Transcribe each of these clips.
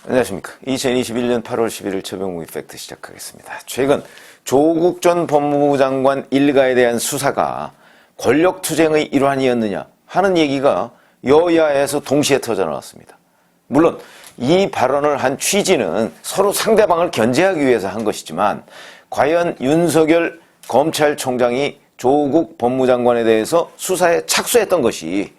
안녕하십니까. 2021년 8월 11일 최병우 팩트 시작하겠습니다. 최근 조국 전 법무부 장관 일가에 대한 수사가 권력투쟁의 일환이었느냐 하는 얘기가 여야에서 동시에 터져나왔습니다. 물론 이 발언을 한 취지는 서로 상대방을 견제하기 위해서 한 것이지만 과연 윤석열 검찰총장이 조국 법무장관에 대해서 수사에 착수했던 것이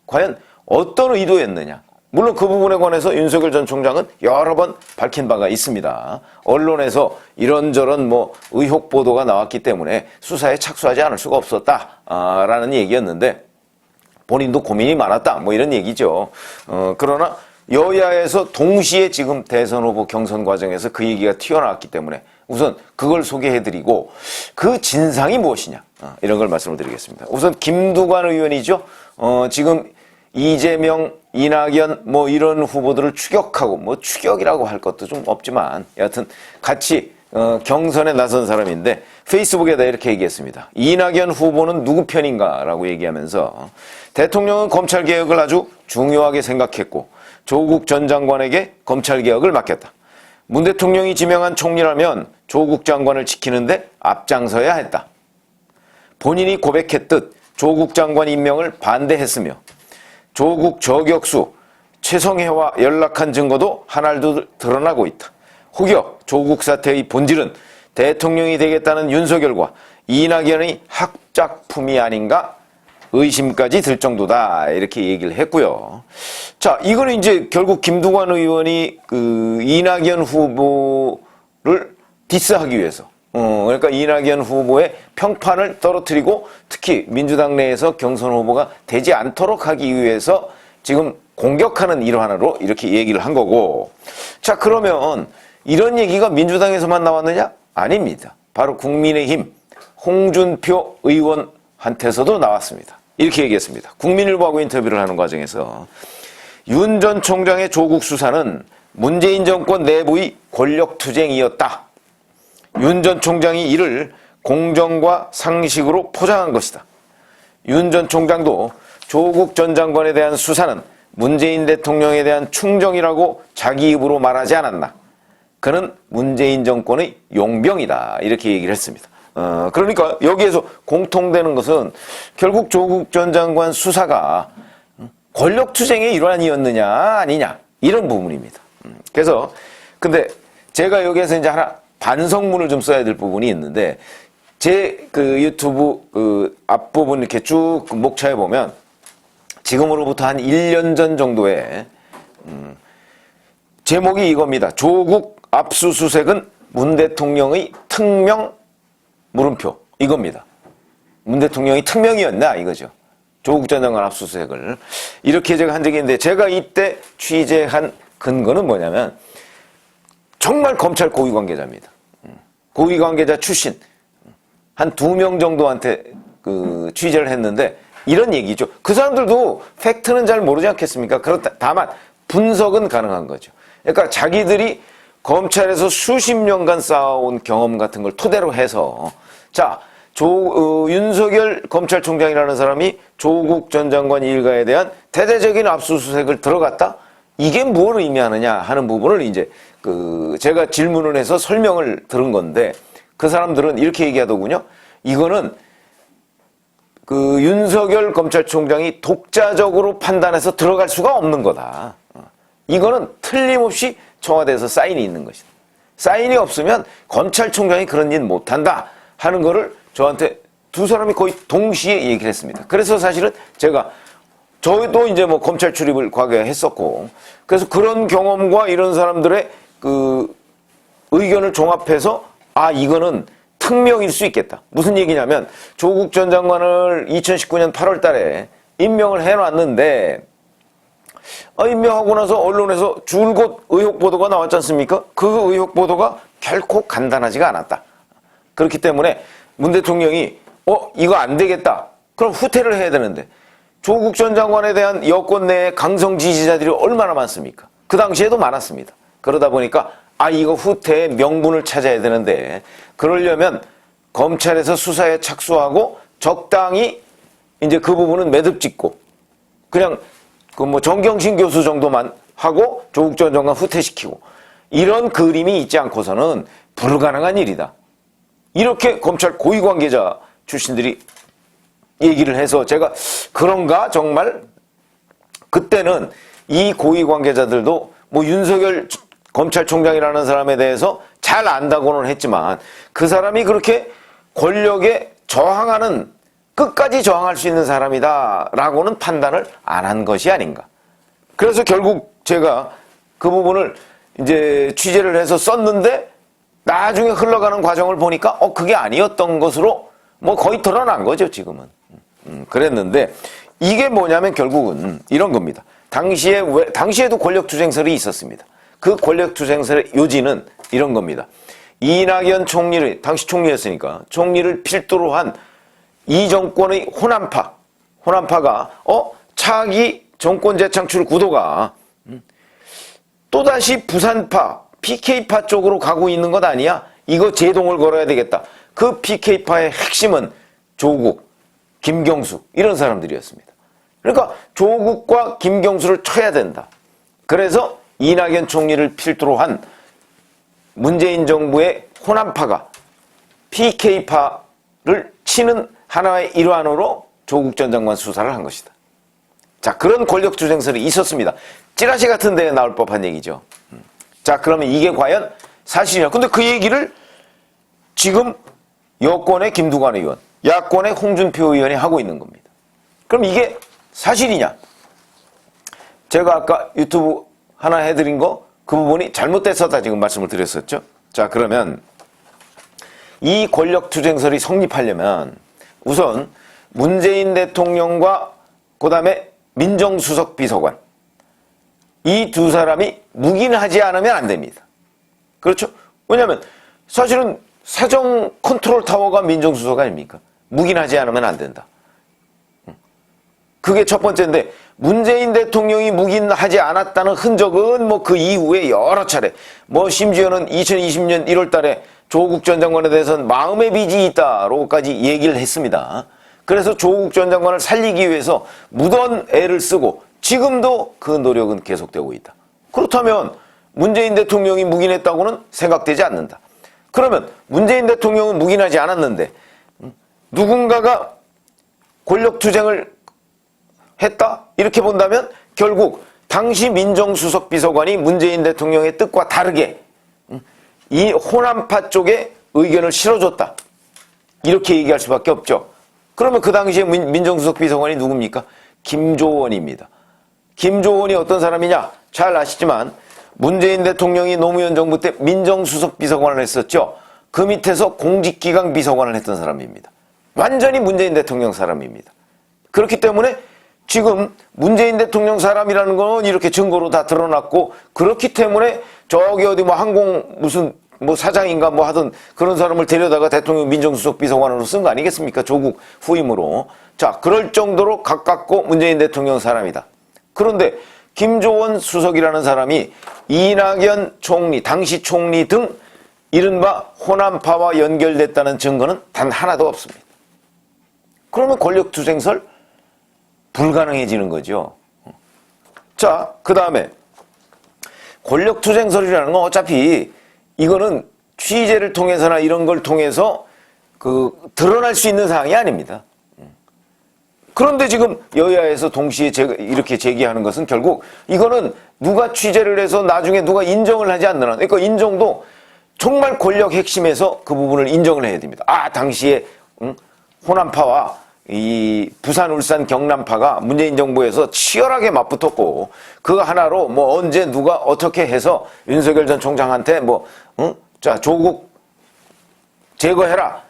과연 어떤 의도였느냐. 물론 그 부분에 관해서 윤석열 전 총장은 여러 번 밝힌 바가 있습니다. 언론에서 이런저런 의혹 보도가 나왔기 때문에 수사에 착수하지 않을 수가 없었다라는 얘기였는데 본인도 고민이 많았다 이런 얘기죠. 그러나 여야에서 동시에 지금 대선 후보 경선 과정에서 그 얘기가 튀어나왔기 때문에 우선 그걸 소개해드리고 그 진상이 무엇이냐 이런 걸 말씀을 드리겠습니다. 우선 김두관 의원이죠. 지금 이재명, 이낙연 이런 후보들을 추격하고 추격이라고 할 것도 좀 없지만 여하튼 같이 경선에 나선 사람인데 페이스북에다 이렇게 얘기했습니다. 이낙연 후보는 누구 편인가 라고 얘기하면서 대통령은 검찰개혁을 아주 중요하게 생각했고 조국 전 장관에게 검찰개혁을 맡겼다. 문 대통령이 지명한 총리라면 조국 장관을 지키는데 앞장서야 했다. 본인이 고백했듯 조국 장관 임명을 반대했으며 조국 저격수 최성해와 연락한 증거도 하나둘 드러나고 있다. 혹여 조국 사태의 본질은 대통령이 되겠다는 윤석열과 이낙연의 학작품이 아닌가 의심까지 들 정도다 이렇게 얘기를 했고요. 자, 이거는 이제 결국 김두관 의원이 이낙연 후보를 디스하기 위해서 그러니까 이낙연 후보의 평판을 떨어뜨리고 특히 민주당 내에서 경선 후보가 되지 않도록 하기 위해서 지금 공격하는 일환으로 이렇게 얘기를 한 거고, 자, 그러면 이런 얘기가 민주당에서만 나왔느냐? 아닙니다. 바로 국민의힘 홍준표 의원한테서도 나왔습니다. 이렇게 얘기했습니다. 국민일보하고 인터뷰를 하는 과정에서 윤 전 총장의 조국 수사는 문재인 정권 내부의 권력투쟁이었다. 윤 전 총장이 이를 공정과 상식으로 포장한 것이다. 윤 전 총장도 조국 전 장관에 대한 수사는 문재인 대통령에 대한 충정이라고 자기 입으로 말하지 않았나. 그는 문재인 정권의 용병이다. 이렇게 얘기를 했습니다. 그러니까 여기에서 공통되는 것은 결국 조국 전 장관 수사가 권력투쟁의 일환이었느냐 아니냐 이런 부분입니다. 그래서 근데 제가 여기에서 이제 하나 반성문을 좀 써야 될 부분이 있는데 제 유튜브 앞부분 이렇게 쭉 목차에 보면 지금으로부터 한 1년 전 정도에 제목이 이겁니다. 조국 압수수색은 문 대통령의 특명 물음표 이겁니다. 문 대통령이 특명이었나 이거죠. 조국 전 장관 압수수색을 이렇게 제가 한 적이 있는데 제가 이때 취재한 근거는 뭐냐면 정말 검찰 고위 관계자입니다. 고위 관계자 출신 한 2명 정도한테 취재를 했는데 이런 얘기죠. 그 사람들도 팩트는 잘 모르지 않겠습니까? 그렇다. 다만 분석은 가능한 거죠. 그러니까 자기들이 검찰에서 수십 년간 쌓아온 경험 같은 걸 토대로 해서 자, 윤석열 검찰총장이라는 사람이 조국 전 장관 일가에 대한 대대적인 압수수색을 들어갔다? 이게 뭘 의미하느냐 하는 부분을 이제 제가 질문을 해서 설명을 들은 건데 그 사람들은 이렇게 얘기하더군요. 이거는 윤석열 검찰총장이 독자적으로 판단해서 들어갈 수가 없는 거다. 이거는 틀림없이 청와대에서 사인이 있는 것이다. 사인이 없으면 검찰총장이 그런 일 못한다 하는 거를 저한테 두 사람이 거의 동시에 얘기를 했습니다. 그래서 사실은 저도 이제 검찰 출입을 과거에 했었고, 그래서 그런 경험과 이런 사람들의 의견을 종합해서, 이거는 특명일 수 있겠다. 무슨 얘기냐면, 조국 전 장관을 2019년 8월 달에 임명을 해놨는데, 임명하고 나서 언론에서 줄곧 의혹 보도가 나왔지 않습니까? 그 의혹 보도가 결코 간단하지가 않았다. 그렇기 때문에 문 대통령이, 이거 안 되겠다. 그럼 후퇴를 해야 되는데, 조국 전 장관에 대한 여권 내의 강성 지지자들이 얼마나 많습니까? 그 당시에도 많았습니다. 그러다 보니까 이거 후퇴의 명분을 찾아야 되는데 그러려면 검찰에서 수사에 착수하고 적당히 이제 그 부분은 매듭 짓고 그냥 정경심 교수 정도만 하고 조국 전 장관 후퇴시키고 이런 그림이 있지 않고서는 불가능한 일이다. 이렇게 검찰 고위 관계자 출신들이 얘기를 해서 제가 그런가 정말 그때는 이 고위 관계자들도 뭐 윤석열 검찰총장이라는 사람에 대해서 잘 안다고는 했지만 그 사람이 그렇게 권력에 저항하는 끝까지 저항할 수 있는 사람이다라고는 판단을 안 한 것이 아닌가. 그래서 결국 제가 그 부분을 이제 취재를 해서 썼는데 나중에 흘러가는 과정을 보니까 그게 아니었던 것으로 뭐 거의 드러난 거죠, 지금은. 그랬는데 이게 뭐냐면 결국은 이런 겁니다. 당시에도 권력투쟁설이 있었습니다. 그 권력투쟁설의 요지는 이런 겁니다. 이낙연 총리를, 당시 총리였으니까 총리를 필두로 한 이 정권의 호남파가 차기 정권 재창출 구도가 또다시 부산파, PK파 쪽으로 가고 있는 것 아니야? 이거 제동을 걸어야 되겠다. 그 PK파의 핵심은 조국, 김경수 이런 사람들이었습니다. 그러니까 조국과 김경수를 쳐야 된다. 그래서 이낙연 총리를 필두로 한 문재인 정부의 호남파가 PK파를 치는 하나의 일환으로 조국 전 장관 수사를 한 것이다. 자, 그런 권력투쟁설이 있었습니다. 찌라시 같은 데에 나올 법한 얘기죠. 자, 그러면 이게 과연 사실이냐. 근데 그 얘기를 지금 여권의 김두관 의원, 야권의 홍준표 의원이 하고 있는 겁니다. 그럼 이게 사실이냐? 제가 아까 유튜브 하나 해드린 거 그 부분이 잘못됐었다 지금 말씀을 드렸었죠. 자, 그러면 이 권력투쟁설이 성립하려면 우선 문재인 대통령과 그 다음에 민정수석 비서관 이 두 사람이 묵인하지 않으면 안 됩니다. 그렇죠? 왜냐하면 사실은 사정 컨트롤 타워가 민정수석 아닙니까? 묵인하지 않으면 안 된다. 그게 첫 번째인데 문재인 대통령이 묵인하지 않았다는 흔적은 뭐 그 이후에 여러 차례 심지어는 2020년 1월 달에 조국 전 장관에 대해서는 마음의 빚이 있다로까지 얘기를 했습니다. 그래서 조국 전 장관을 살리기 위해서 무던 애를 쓰고 지금도 그 노력은 계속되고 있다. 그렇다면 문재인 대통령이 묵인했다고는 생각되지 않는다. 그러면 문재인 대통령은 묵인하지 않았는데 누군가가 권력투쟁을 했다? 이렇게 본다면 결국 당시 민정수석 비서관이 문재인 대통령의 뜻과 다르게 이 호남파 쪽에 의견을 실어줬다. 이렇게 얘기할 수밖에 없죠. 그러면 그 당시에 민정수석 비서관이 누굽니까? 김조원입니다. 김조원이 어떤 사람이냐? 잘 아시지만 문재인 대통령이 노무현 정부 때 민정수석 비서관을 했었죠. 그 밑에서 공직기강 비서관을 했던 사람입니다. 완전히 문재인 대통령 사람입니다. 그렇기 때문에 지금 문재인 대통령 사람이라는 건 이렇게 증거로 다 드러났고 그렇기 때문에 저기 어디 항공 무슨 사장인가 하던 그런 사람을 데려다가 대통령 민정수석 비서관으로 쓴 거 아니겠습니까? 조국 후임으로. 자, 그럴 정도로 가깝고 문재인 대통령 사람이다. 그런데 김조원 수석이라는 사람이 이낙연 총리, 당시 총리 등 이른바 호남파와 연결됐다는 증거는 단 하나도 없습니다. 그러면 권력투쟁설 불가능해지는 거죠. 자, 그 다음에 권력투쟁설이라는 건 어차피 이거는 취재를 통해서나 이런 걸 통해서 드러날 수 있는 사항이 아닙니다. 그런데 지금 여야에서 동시에 이렇게 제기하는 것은 결국 이거는 누가 취재를 해서 나중에 누가 인정을 하지 않는 한, 그러니까 인정도 정말 권력 핵심에서 그 부분을 인정을 해야 됩니다. 당시에 호남파와 이 부산, 울산, 경남파가 문재인 정부에서 치열하게 맞붙었고 그 하나로 언제 누가 어떻게 해서 윤석열 전 총장한테 자, 조국 제거해라.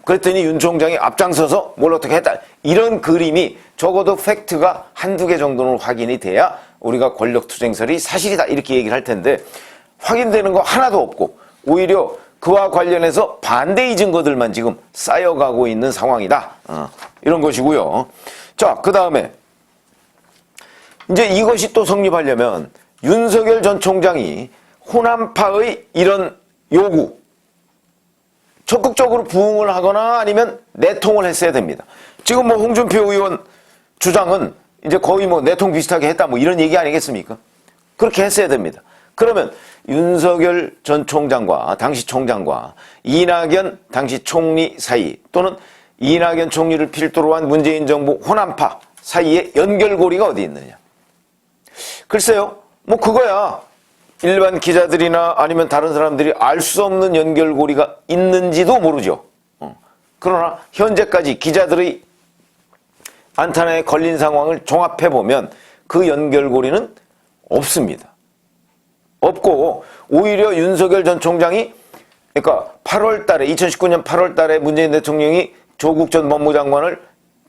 그랬더니 윤 총장이 앞장서서 뭘 어떻게 했다. 이런 그림이 적어도 팩트가 한두 개 정도는 확인이 돼야 우리가 권력투쟁설이 사실이다 이렇게 얘기를 할 텐데 확인되는 거 하나도 없고 오히려 그와 관련해서 반대의 증거들만 지금 쌓여가고 있는 상황이다. 이런 것이고요. 자, 그 다음에 이제 이것이 또 성립하려면 윤석열 전 총장이 호남파의 이런 요구 적극적으로 부응을 하거나 아니면 내통을 했어야 됩니다. 지금 홍준표 의원 주장은 이제 거의 내통 비슷하게 했다 이런 얘기 아니겠습니까? 그렇게 했어야 됩니다. 그러면 윤석열 전 총장과 당시 총장과 이낙연 당시 총리 사이 또는 이낙연 총리를 필두로 한 문재인 정부 호남파 사이에 연결고리가 어디 있느냐. 글쎄요. 뭐 그거야 일반 기자들이나 아니면 다른 사람들이 알 수 없는 연결고리가 있는지도 모르죠. 그러나 현재까지 기자들의 안테나에 걸린 상황을 종합해보면 그 연결고리는 없습니다. 없고 오히려 윤석열 전 총장이 그러니까 8월 달에 2019년 8월 달에 문재인 대통령이 조국 전 법무장관을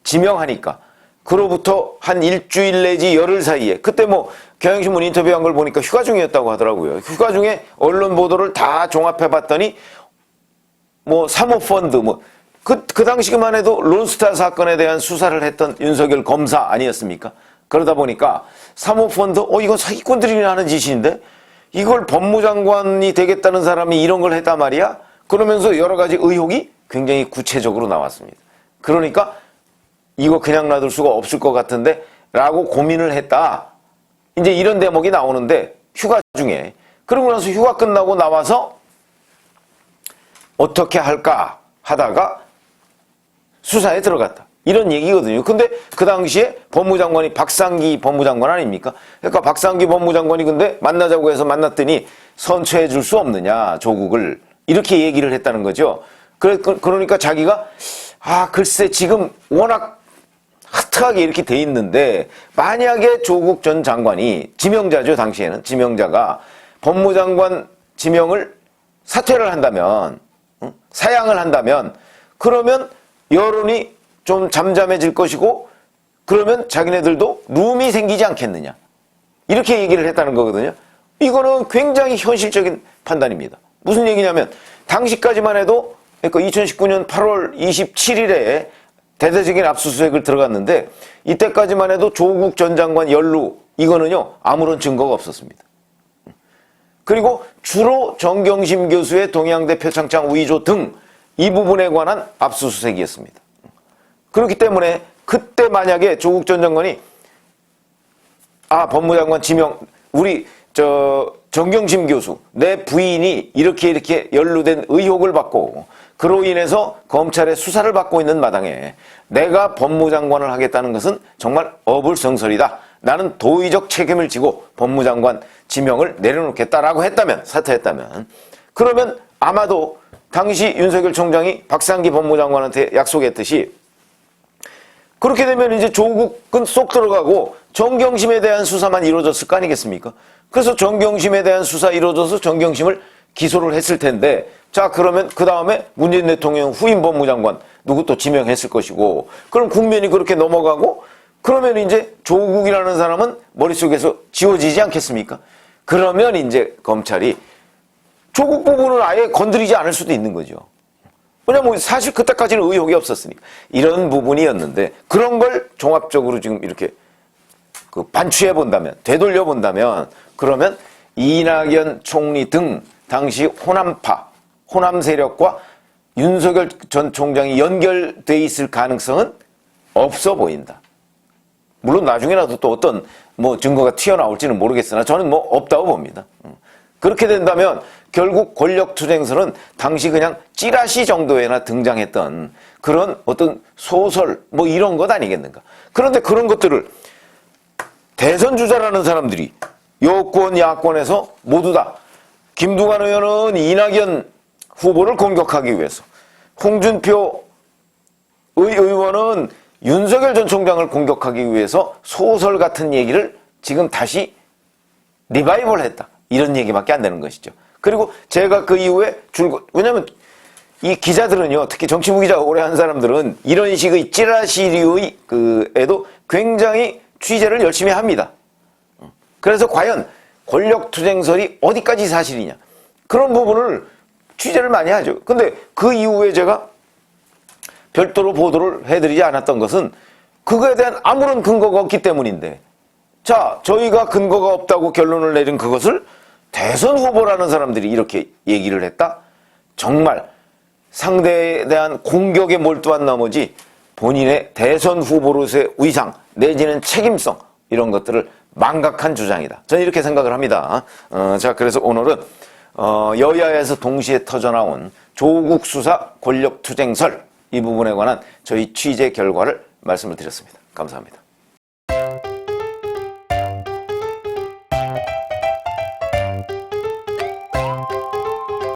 지명하니까 그로부터 한 일주일 내지 열흘 사이에 그때 뭐 경향신문 인터뷰한 걸 보니까 휴가 중이었다고 하더라고요. 휴가 중에 언론 보도를 다 종합해봤더니 뭐 사모펀드 그 당시만 해도 론스타 사건에 대한 수사를 했던 윤석열 검사 아니었습니까? 그러다 보니까 사모펀드 이건 사기꾼들이 하는 짓인데 이걸 법무장관이 되겠다는 사람이 이런 걸 했단 말이야? 그러면서 여러 가지 의혹이 굉장히 구체적으로 나왔습니다. 그러니까 이거 그냥 놔둘 수가 없을 것 같은데 라고 고민을 했다. 이제 이런 대목이 나오는데 휴가 중에 그러고 나서 휴가 끝나고 나와서 어떻게 할까 하다가 수사에 들어갔다. 이런 얘기거든요. 근데 그 당시에 법무장관이 박상기 법무장관 아닙니까? 그러니까 박상기 법무장관이 근데 만나자고 해서 만났더니 선처해 줄 수 없느냐, 조국을. 이렇게 얘기를 했다는 거죠. 그러니까 자기가 글쎄 지금 워낙 핫하게 이렇게 돼 있는데 만약에 조국 전 장관이 지명자죠. 당시에는 지명자가 법무장관 지명을 사퇴를 한다면 사양을 한다면 그러면 여론이 좀 잠잠해질 것이고 그러면 자기네들도 룸이 생기지 않겠느냐 이렇게 얘기를 했다는 거거든요. 이거는 굉장히 현실적인 판단입니다. 무슨 얘기냐면 당시까지만 해도 그러니까 2019년 8월 27일에 대대적인 압수수색을 들어갔는데 이때까지만 해도 조국 전 장관 연루 이거는요 아무런 증거가 없었습니다. 그리고 주로 정경심 교수의 동양대 표창장 위조 등 이 부분에 관한 압수수색이었습니다. 그렇기 때문에 그때 만약에 조국 전 장관이 법무장관 지명 우리 정경심 교수 내 부인이 이렇게 연루된 의혹을 받고 그로 인해서 검찰의 수사를 받고 있는 마당에 내가 법무장관을 하겠다는 것은 정말 어불성설이다. 나는 도의적 책임을 지고 법무장관 지명을 내려놓겠다라고 했다면 사퇴했다면 그러면 아마도 당시 윤석열 총장이 박상기 법무장관한테 약속했듯이 그렇게 되면 이제 조국은 쏙 들어가고 정경심에 대한 수사만 이루어졌을 거 아니겠습니까? 그래서 정경심에 대한 수사 이루어져서 정경심을 기소를 했을 텐데 자 그러면 그 다음에 문재인 대통령 후임 법무장관 누구 또 지명했을 것이고 그럼 국면이 그렇게 넘어가고 그러면 이제 조국이라는 사람은 머릿속에서 지워지지 않겠습니까? 그러면 이제 검찰이 조국 부분을 아예 건드리지 않을 수도 있는 거죠. 왜냐면 사실 그때까지는 의혹이 없었으니까. 이런 부분이었는데 그런 걸 종합적으로 지금 이렇게 반추해 본다면 되돌려 본다면 그러면 이낙연 총리 등 당시 호남파, 호남 세력과 윤석열 전 총장이 연결돼 있을 가능성은 없어 보인다. 물론 나중에라도 또 어떤 증거가 튀어나올지는 모르겠으나 저는 없다고 봅니다. 그렇게 된다면 결국 권력투쟁설은 당시 그냥 찌라시 정도에나 등장했던 그런 어떤 소설 이런 것 아니겠는가. 그런데 그런 것들을 대선 주자라는 사람들이 여권 야권에서 모두 다 김두관 의원은 이낙연 후보를 공격하기 위해서 홍준표 의원은 윤석열 전 총장을 공격하기 위해서 소설 같은 얘기를 지금 다시 리바이벌 했다. 이런 얘기밖에 안 되는 것이죠. 그리고 제가 그 이후에 왜냐면 이 기자들은요, 특히 정치부 기자 오래 한 사람들은 이런 식의 찌라시류의 에도 굉장히 취재를 열심히 합니다. 그래서 과연 권력투쟁설이 어디까지 사실이냐. 그런 부분을 취재를 많이 하죠. 근데 그 이후에 제가 별도로 보도를 해드리지 않았던 것은 그거에 대한 아무런 근거가 없기 때문인데 자, 저희가 근거가 없다고 결론을 내린 그것을 대선 후보라는 사람들이 이렇게 얘기를 했다? 정말 상대에 대한 공격에 몰두한 나머지 본인의 대선 후보로서의 위상 내지는 책임성 이런 것들을 망각한 주장이다. 저는 이렇게 생각을 합니다. 자, 그래서 오늘은 여야에서 동시에 터져나온 조국 수사 권력투쟁설 이 부분에 관한 저희 취재 결과를 말씀을 드렸습니다. 감사합니다.